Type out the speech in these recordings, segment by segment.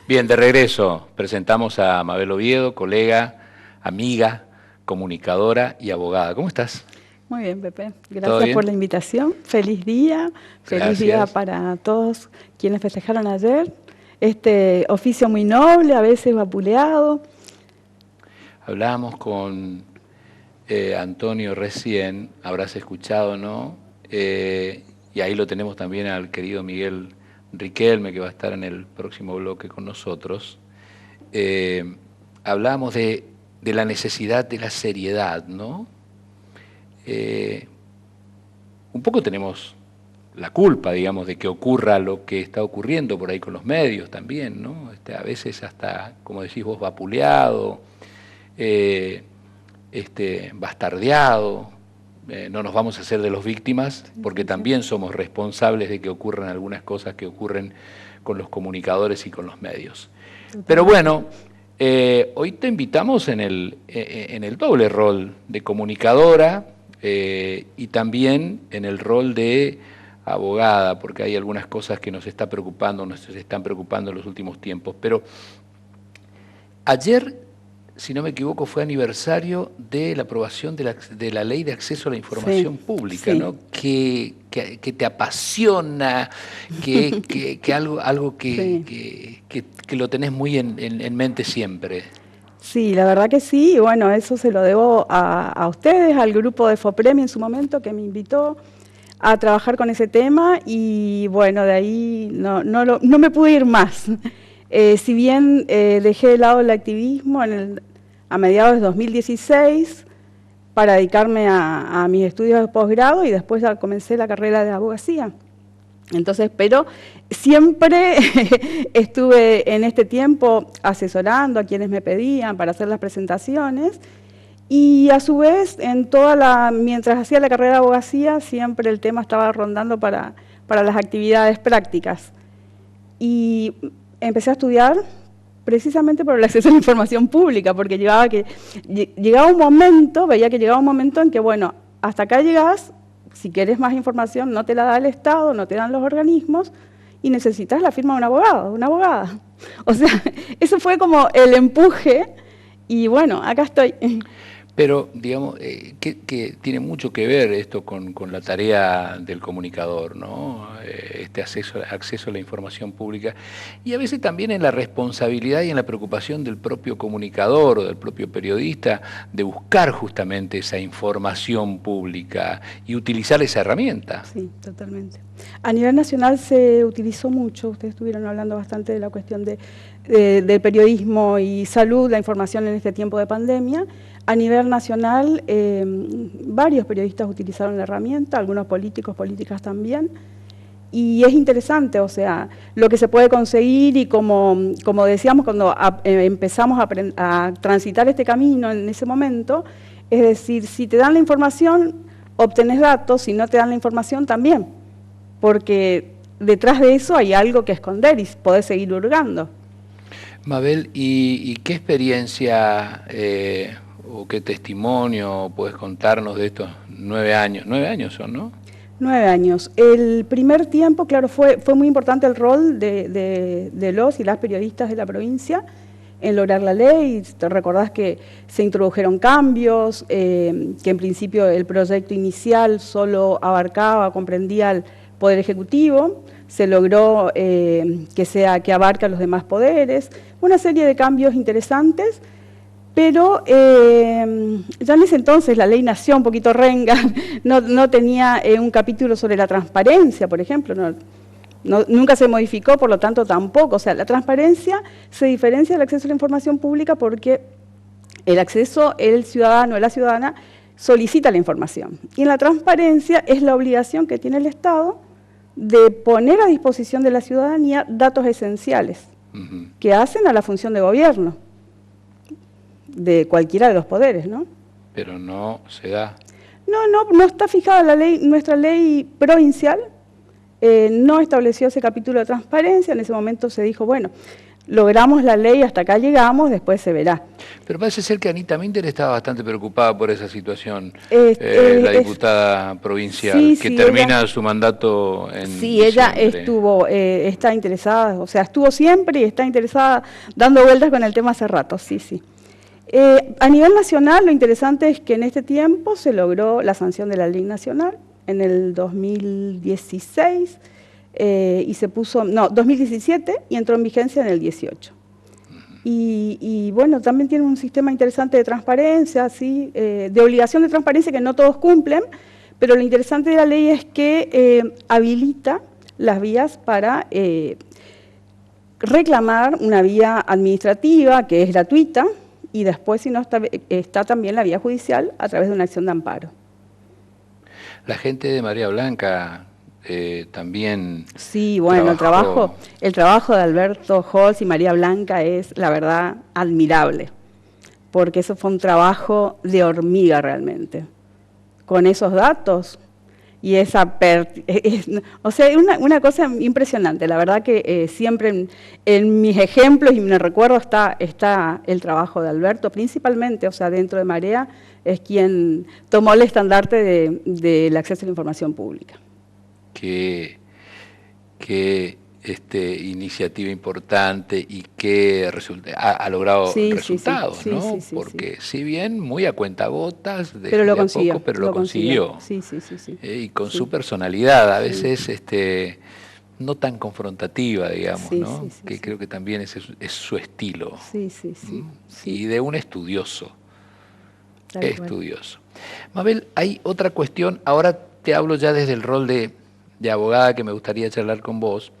Bien, de regreso, presentamos a Mabel Oviedo, colega, amiga, comunicadora y abogada. ¿Cómo estás? Muy bien, Pepe. ¿Todo Gracias bien? por la invitación. Feliz día Gracias. para todos quienes festejaron ayer. Este oficio muy noble, a veces vapuleado. Hablábamos con Antonio recién, habrás escuchado, ¿no? Y ahí lo tenemos también al querido Miguel Riquelme, que va a estar en el próximo bloque con nosotros. Hablábamos de la necesidad de la seriedad, ¿no? Un poco tenemos la culpa, digamos, de que ocurra lo que está ocurriendo por ahí con los medios también, ¿no? A veces hasta, como decís vos, vapuleado, bastardeado. No nos vamos a hacer de los víctimas, porque también somos responsables de que ocurran algunas cosas que ocurren con los comunicadores y con los medios. Pero bueno, hoy te invitamos en el doble rol de comunicadora y también en el rol de abogada, porque hay algunas cosas que nos están preocupando en los últimos tiempos. Pero ayer, si no me equivoco, fue aniversario de la aprobación de la Ley de Acceso a la Información Pública, sí. ¿no? Que te apasiona, algo que lo tenés muy en mente siempre. Sí, la verdad que sí. Y bueno, eso se lo debo a ustedes, al grupo de FOPREMI en su momento que me invitó a trabajar con ese tema y bueno, de ahí no me pude ir más. Si bien dejé de lado el activismo a mediados de 2016 para dedicarme a mis estudios de posgrado y después ya comencé la carrera de abogacía. Entonces, pero siempre estuve en este tiempo asesorando a quienes me pedían para hacer las presentaciones y a su vez, mientras hacía la carrera de abogacía, siempre el tema estaba rondando para las actividades prácticas. Y empecé a estudiar precisamente por el acceso a la información pública, porque veía que llegaba un momento en que, bueno, hasta acá llegás, si querés más información no te la da el Estado, no te dan los organismos, y necesitas la firma de un abogado, una abogada. O sea, eso fue como el empuje, y bueno, acá estoy. Pero, digamos, que tiene mucho que ver esto con la tarea del comunicador, ¿no? Este acceso a la información pública y a veces también en la responsabilidad y en la preocupación del propio comunicador o del propio periodista de buscar justamente esa información pública y utilizar esa herramienta. Sí, totalmente. A nivel nacional se utilizó mucho, ustedes estuvieron hablando bastante de la cuestión del periodismo y salud, la información en este tiempo de pandemia. A nivel nacional, varios periodistas utilizaron la herramienta, algunos políticos, políticas también, y es interesante, o sea, lo que se puede conseguir y como decíamos cuando empezamos a transitar este camino en ese momento, es decir, si te dan la información, obtenés datos, si no te dan la información también, porque detrás de eso hay algo que esconder y podés seguir hurgando. Mabel, ¿y qué experiencia o qué testimonio puedes contarnos de estos 9 años? 9 años son, ¿no? 9 años. El primer tiempo, claro, fue muy importante el rol de los y las periodistas de la provincia en lograr la ley. Te recordás que se introdujeron cambios, que en principio el proyecto inicial solo comprendía el Poder Ejecutivo, se logró que abarque a los demás poderes, una serie de cambios interesantes. Pero ya en ese entonces la ley nació un poquito renga, no tenía un capítulo sobre la transparencia, por ejemplo, nunca se modificó, por lo tanto tampoco. O sea, la transparencia se diferencia del acceso a la información pública porque el ciudadano o la ciudadana solicita la información. Y en la transparencia es la obligación que tiene el Estado de poner a disposición de la ciudadanía datos esenciales que hacen a la función de gobierno de cualquiera de los poderes, ¿no? Pero no se da. No está fijada la ley, nuestra ley provincial no estableció ese capítulo de transparencia. En ese momento se dijo, bueno, logramos la ley, hasta acá llegamos, después se verá. Pero parece ser que Anita Minter estaba bastante preocupada por esa situación, la diputada provincial, sí, que sí, termina su mandato en Sí, ella está interesada, o sea, estuvo siempre y está interesada dando vueltas con el tema hace rato, sí, sí. A nivel nacional, lo interesante es que en este tiempo se logró la sanción de la ley nacional en el 2016 y se puso, no, 2017 y entró en vigencia en el 18. Y bueno, también tiene un sistema interesante de transparencia, ¿sí? De obligación de transparencia que no todos cumplen, pero lo interesante de la ley es que habilita las vías para reclamar una vía administrativa que es gratuita y después, si no, está también la vía judicial a través de una acción de amparo. La gente de María Blanca también... Sí, bueno, el trabajo de Alberto Holz y María Blanca es, la verdad, admirable, porque eso fue un trabajo de hormiga realmente. Con esos datos y esa... o sea, una cosa impresionante. La verdad que siempre en mis ejemplos y me recuerdo está el trabajo de Alberto, principalmente, o sea, dentro de Marea, es quien tomó el estandarte del acceso a la información pública. Qué iniciativa importante y que ha logrado resultados, ¿no? Porque si bien muy a cuentagotas, pero lo consiguió. Pero lo consiguió. Sí. Y con su personalidad, a veces no tan confrontativa, digamos, ¿no? Que creo que también es su estilo. Sí. Y de un estudioso. Estudioso. Mabel, hay otra cuestión, ahora te hablo ya desde el rol de abogada que me gustaría charlar con vos,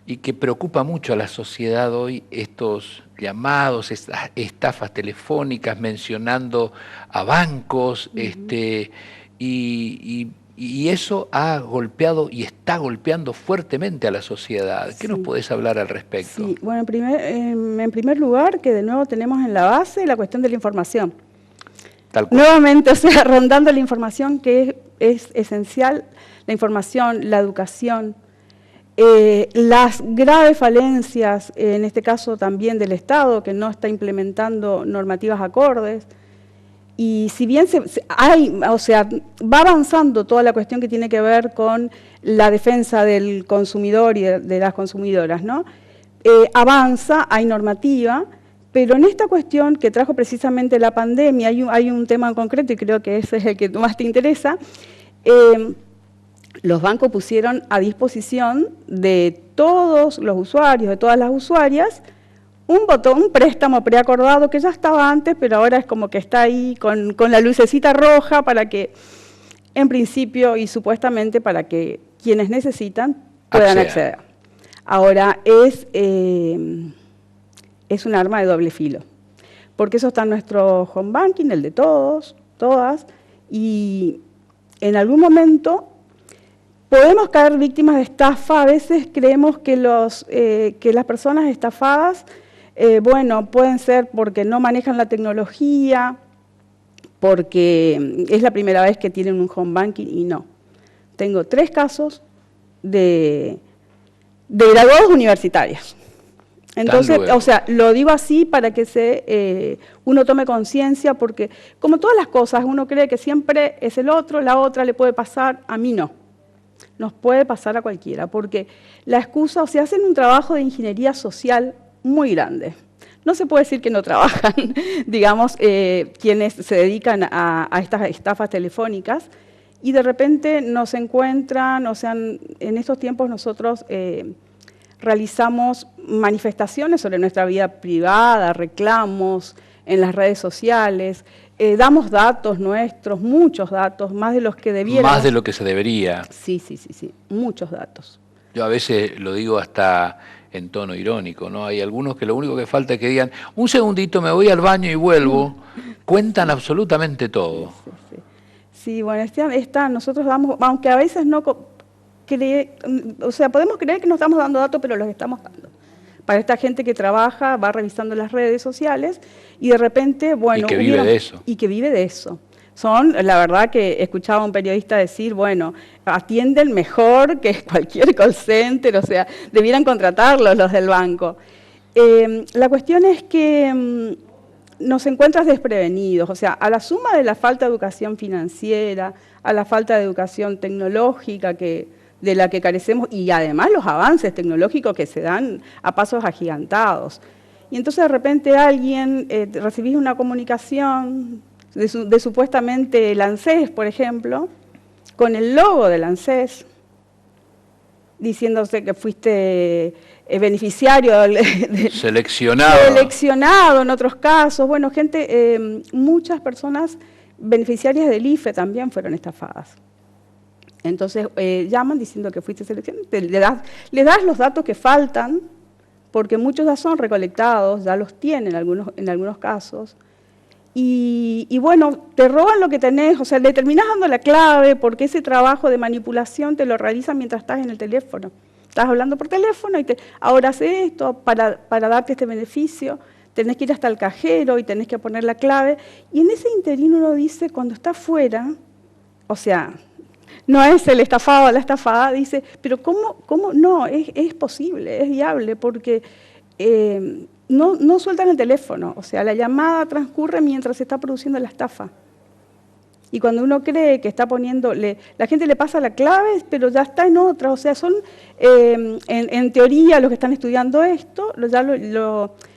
y que preocupa mucho a la sociedad hoy, estos llamados, estas estafas telefónicas mencionando a bancos, y eso ha golpeado y está golpeando fuertemente a la sociedad. ¿Qué nos podés hablar al respecto? Sí, bueno, en primer lugar, que de nuevo tenemos en la base la cuestión de la información. Nuevamente, o sea, rondando la información que es esencial, la información, la educación, las graves falencias, en este caso también del Estado, que no está implementando normativas acordes, y si bien va avanzando toda la cuestión que tiene que ver con la defensa del consumidor y de las consumidoras, ¿no? Avanza, hay normativa, pero en esta cuestión que trajo precisamente la pandemia, hay un tema en concreto y creo que ese es el que más te interesa. Los bancos pusieron a disposición de todos los usuarios, de todas las usuarias, un préstamo preacordado que ya estaba antes, pero ahora es como que está ahí con la lucecita roja para que, en principio y supuestamente, para que quienes necesitan puedan acceder. Ahora, es un arma de doble filo, porque eso está en nuestro home banking, el de todos, todas, y en algún momento podemos caer víctimas de estafa. A veces creemos que las personas estafadas, pueden ser porque no manejan la tecnología, porque es la primera vez que tienen un home banking y no. Tengo 3 casos de graduados universitarios. Entonces, o sea, lo digo así para que uno tome conciencia, porque como todas las cosas, uno cree que siempre es el otro, la otra le puede pasar, a mí no. Nos puede pasar a cualquiera, porque la excusa, o sea, hacen un trabajo de ingeniería social muy grande. No se puede decir que no trabajan, digamos, quienes se dedican a estas estafas telefónicas, y de repente nos encuentran, o sea, en estos tiempos nosotros realizamos manifestaciones sobre nuestra vida privada, reclamos en las redes sociales, damos datos nuestros, muchos datos, más de los que debiéramos. Más de lo que se debería. Sí, muchos datos. Yo a veces lo digo hasta en tono irónico, ¿no? Hay algunos que lo único que falta es que digan, un segundito, me voy al baño y vuelvo, cuentan absolutamente todo. Sí, bueno, nosotros damos, aunque a veces no o sea, podemos creer que no estamos dando datos, pero los estamos dando. Para esta gente que trabaja, va revisando las redes sociales y de repente, y que vive de eso. Y que vive de eso. La verdad que escuchaba a un periodista decir, atienden mejor que cualquier call center, o sea, debieran contratarlos los del banco. La cuestión es que nos encuentras desprevenidos, o sea, a la suma de la falta de educación financiera, a la falta de educación tecnológica de la que carecemos, y además los avances tecnológicos que se dan a pasos agigantados. Y entonces de repente recibís una comunicación de supuestamente el ANSES, por ejemplo, con el logo del ANSES, diciéndose que fuiste beneficiario seleccionado en otros casos. Bueno, muchas personas beneficiarias del IFE también fueron estafadas. Entonces llaman diciendo que fuiste seleccionado, le das los datos que faltan, porque muchos ya son recolectados, ya los tienen en algunos casos, y bueno, te roban lo que tenés, o sea, le terminás dando la clave, porque ese trabajo de manipulación te lo realizan mientras estás en el teléfono. Estás hablando por teléfono y ahora hace esto para darte este beneficio, tenés que ir hasta el cajero y tenés que poner la clave, y en ese interín uno dice, cuando está fuera, o sea, no es el estafado o la estafada, dice, pero ¿cómo? No, es posible, es viable, porque no sueltan el teléfono, o sea, la llamada transcurre mientras se está produciendo la estafa. Y cuando uno cree que está la gente le pasa la clave, pero ya está en otra, o sea, son, en teoría, los que están estudiando esto,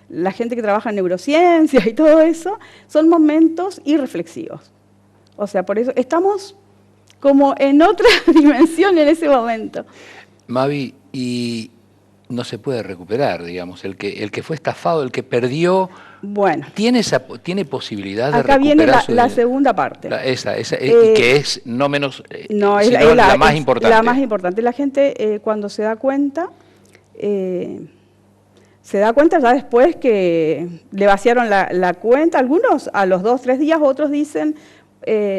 la gente que trabaja en neurociencias y todo eso, son momentos irreflexivos. O sea, por eso estamos como en otra dimensión en ese momento. Mavi, y no se puede recuperar, digamos, el que fue estafado, el que perdió, bueno, ¿tiene posibilidad de recuperar? Acá viene la segunda parte. Que es no menos, sino la más importante. La más importante. La gente cuando se da cuenta ya después que le vaciaron la cuenta, algunos a los 2 o 3 días, otros dicen,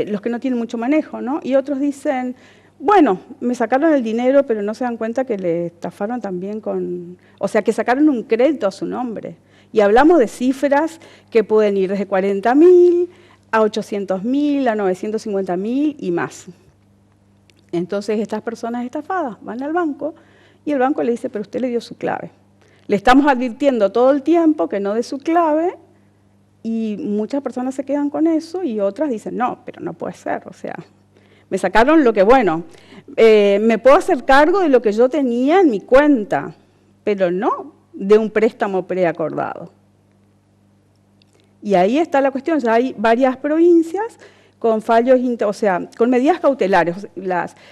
los que no tienen mucho manejo, ¿no? Y otros dicen, bueno, me sacaron el dinero, pero no se dan cuenta que le estafaron también o sea, que sacaron un crédito a su nombre. Y hablamos de cifras que pueden ir desde 40.000 a 800.000, a 950.000 y más. Entonces estas personas estafadas van al banco y el banco le dice, pero usted le dio su clave. Le estamos advirtiendo todo el tiempo que no dé su clave, y muchas personas se quedan con eso y otras dicen, no, pero no puede ser, o sea, me sacaron lo que, bueno, me puedo hacer cargo de lo que yo tenía en mi cuenta, pero no de un préstamo preacordado. Y ahí está la cuestión, ya hay varias provincias con fallos, o sea, con medidas cautelares.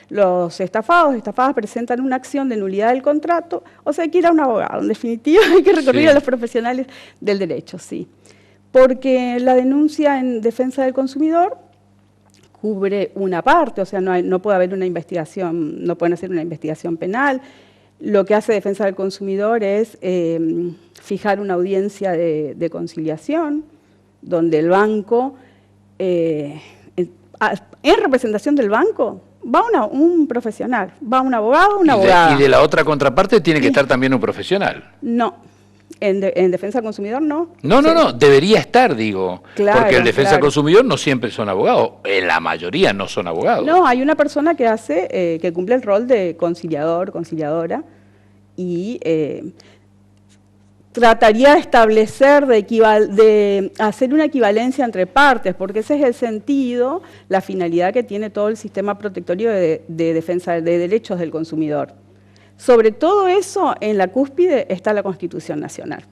Los estafadas presentan una acción de nulidad del contrato, o sea, hay que ir a un abogado, en definitiva hay que recurrir a los profesionales del derecho, sí. Porque la denuncia en defensa del consumidor cubre una parte, o sea, no puede haber una investigación, no pueden hacer una investigación penal. Lo que hace defensa del consumidor es fijar una audiencia de conciliación, donde el banco, en representación del banco, va un profesional, va un abogado, una abogada. Y de la otra contraparte tiene que estar también un profesional. No. En defensa del consumidor no. No, debería estar, digo. Claro, porque en defensa del consumidor no siempre son abogados, en la mayoría no son abogados. No, hay una persona que cumple el rol de conciliador, conciliadora, y trataría de establecer, de hacer una equivalencia entre partes, porque ese es el sentido, la finalidad que tiene todo el sistema protectorio de defensa de derechos del consumidor. Sobre todo eso, en la cúspide está la Constitución Nacional.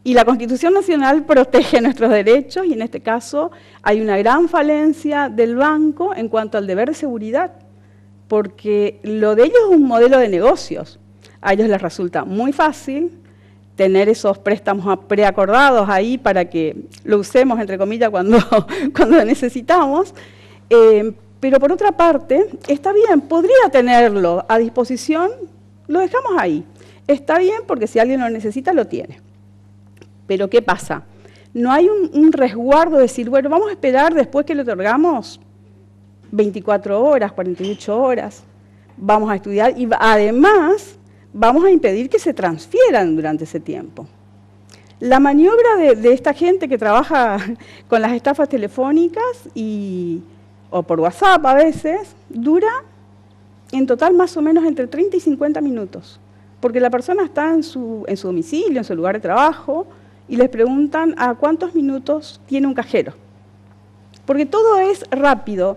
Y la Constitución Nacional protege nuestros derechos y en este caso hay una gran falencia del banco en cuanto al deber de seguridad, porque lo de ellos es un modelo de negocios. A ellos les resulta muy fácil tener esos préstamos preacordados ahí para que lo usemos, entre comillas, cuando lo necesitamos. Pero por otra parte, está bien, podría tenerlo a disposición, lo dejamos ahí. Está bien porque si alguien lo necesita, lo tiene. Pero ¿qué pasa? No hay un resguardo de decir, bueno, vamos a esperar después que le otorgamos 24 horas, 48 horas, vamos a estudiar y además vamos a impedir que se transfieran durante ese tiempo. La maniobra de esta gente que trabaja con las estafas telefónicas o por WhatsApp a veces, dura en total más o menos entre 30 y 50 minutos. porque la persona está en su domicilio, en su lugar de trabajo, y les preguntan a cuántos minutos tiene un cajero. Porque todo es rápido,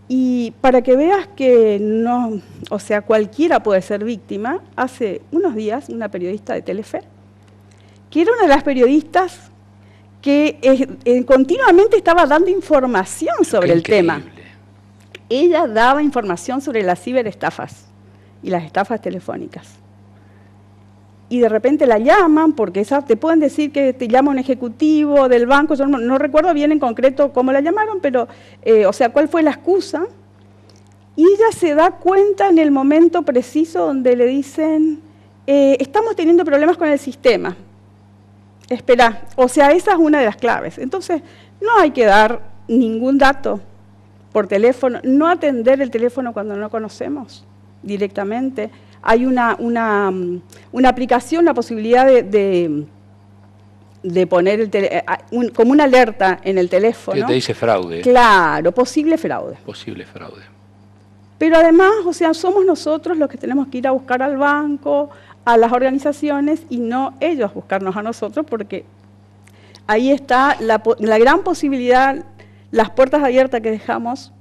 y para que veas que no, o sea, cualquiera puede ser víctima, hace unos días una periodista de Telefe, que era una de las periodistas que continuamente estaba dando información sobre el tema. Ella daba información sobre las ciberestafas y las estafas telefónicas. Y de repente la llaman, porque te pueden decir que te llama un ejecutivo del banco, yo no recuerdo bien en concreto cómo la llamaron, pero, o sea, cuál fue la excusa. Y ella se da cuenta en el momento preciso donde le dicen, estamos teniendo problemas con el sistema. Espera, o sea, esa es una de las claves. Entonces, no hay que dar ningún dato por teléfono, no atender el teléfono cuando no conocemos directamente. Hay una aplicación, la posibilidad de poner como una alerta en el teléfono. Que te dice fraude. Claro, posible fraude. Posible fraude. Pero además, o sea, somos nosotros los que tenemos que ir a buscar al banco, a las organizaciones, y no ellos buscarnos a nosotros, porque ahí está la gran posibilidad, las puertas abiertas que dejamos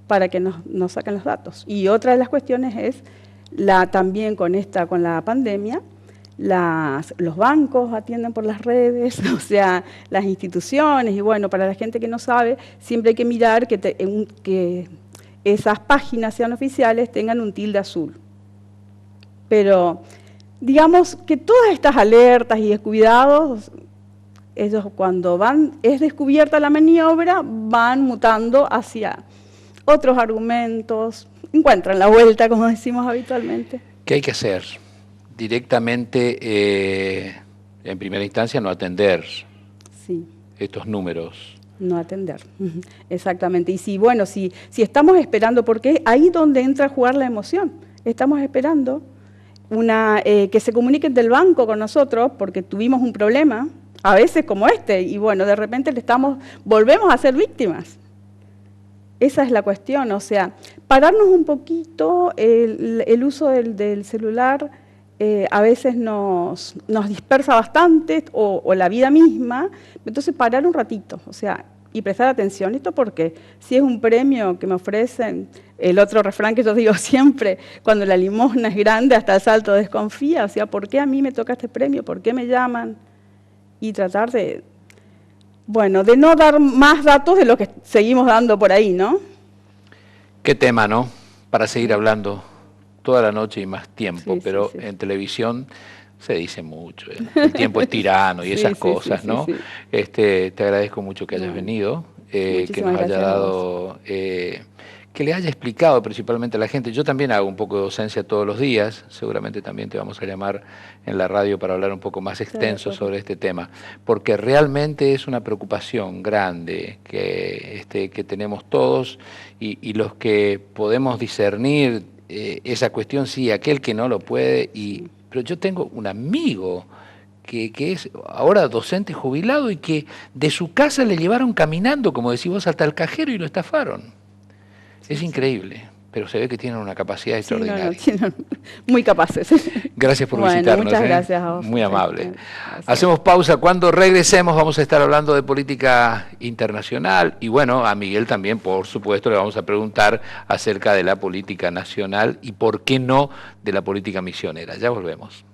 para que nos saquen los datos. Y otra de las cuestiones es también con la pandemia, los bancos atienden por las redes, o sea, las instituciones, y bueno, para la gente que no sabe, siempre hay que mirar que esas páginas sean oficiales, tengan un tilde azul. Pero digamos que todas estas alertas y descuidados, ellos cuando es descubierta la maniobra, van mutando hacia otros argumentos, encuentran la vuelta, como decimos habitualmente. ¿Qué hay que hacer? Directamente, en primera instancia, no atender estos números. No atender, exactamente. Y si estamos esperando, porque ahí es donde entra a jugar la emoción, estamos esperando que se comuniquen del banco con nosotros porque tuvimos un problema, a veces como y bueno, de repente volvemos a ser víctimas. Esa es la cuestión, o sea, pararnos un poquito, el uso del celular a veces nos dispersa bastante, o la vida misma, entonces parar un ratito, o sea, y prestar atención. Esto porque si es un premio que me ofrecen, el otro refrán que yo digo siempre, cuando la limosna es grande hasta el salto desconfía, o sea, ¿por qué a mí me toca este premio? ¿Por qué me llaman? Y tratar de no dar más datos de lo que seguimos dando por ahí, ¿no? Qué tema, ¿no? Para seguir hablando toda la noche y más tiempo, pero en televisión se dice mucho, el tiempo es tirano y esas cosas, ¿no? Sí. Te agradezco mucho que hayas venido, que nos haya dado, que le haya explicado principalmente a la gente. Yo también hago un poco de docencia todos los días, seguramente también te vamos a llamar en la radio para hablar un poco más extenso sobre este tema, porque realmente es una preocupación grande que tenemos todos, y los que podemos discernir esa cuestión, sí, aquel que no lo puede. Pero yo tengo un amigo que es ahora docente jubilado y que de su casa le llevaron caminando, como decís vos, hasta el cajero y lo estafaron. Es increíble, pero se ve que tienen una capacidad extraordinaria. Tienen muy capaces. Gracias por visitarnos. Muchas gracias a vos. Muy amable. Hacemos pausa. Cuando regresemos vamos a estar hablando de política internacional y bueno, a Miguel también, por supuesto, le vamos a preguntar acerca de la política nacional y por qué no de la política misionera. Ya volvemos.